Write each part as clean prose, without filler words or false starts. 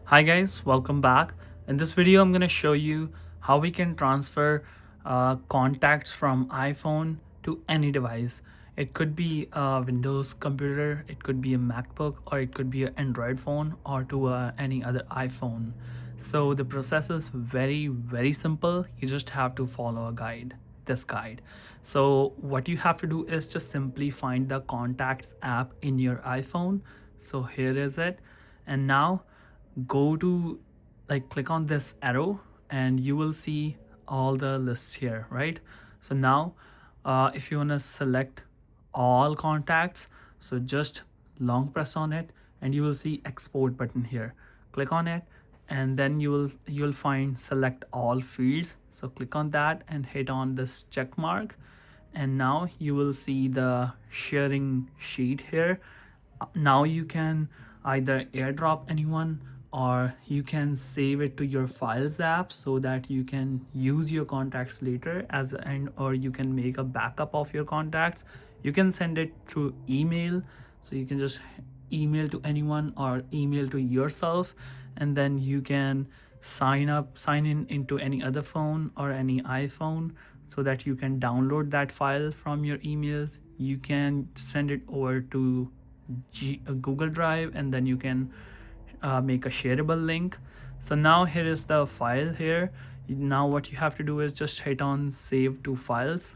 Hi guys, welcome back. In this video, I'm going to show you how we can transfer contacts from iPhone to any device. It could be a Windows computer, it could be a MacBook, or it could be an Android phone, or to any other iPhone. So the process is very simple. You just have to follow this guide. So what you have to do is just simply find the contacts app in your iPhone. So here is it. And now go to, click on this arrow and you will see all the lists here, right? So now if you want to select all contacts, so just long press on it and you will see export button here. Click on it and then you'll find select all fields. So click on that and hit on this check mark, and now you will see the sharing sheet here. Now you can either airdrop anyone, or you can save it to your files app so that you can use your contacts later or you can make a backup of your contacts. You can send it through email, so you can just email to anyone or email to yourself, and then you can sign in into any other phone or any iPhone so that you can download that file from your emails. You can send it over to Google Drive, and then you can make a shareable link. So now here is the file here. Now what you have to do is just hit on save to files.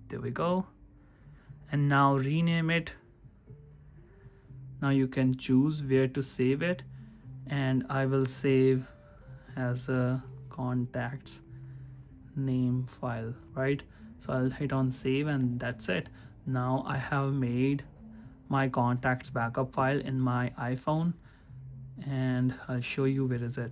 There we go. And now rename it. Now you can choose where to save it, and I will save as a contacts name file, right? So I'll hit on save and that's it. Now I have made my contacts backup file in my iPhone, and I'll show you where is it.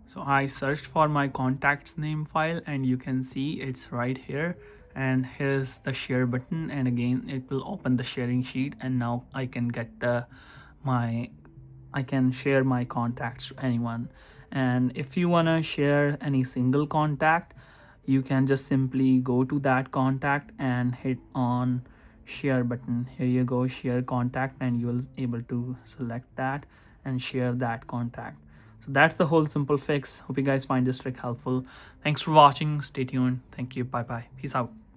So I searched for my contacts name file and you can see it's right here, and here's the share button, and again it will open the sharing sheet, and now I can get I can share my contacts to anyone. And if you want to share any single contact, you can just simply go to that contact and hit on share button. Here you go, share contact, and you will able to select that and share that contact. So that's the whole simple fix. Hope you guys find this trick helpful. Thanks for watching. Stay tuned. Thank you. Bye bye. Peace out.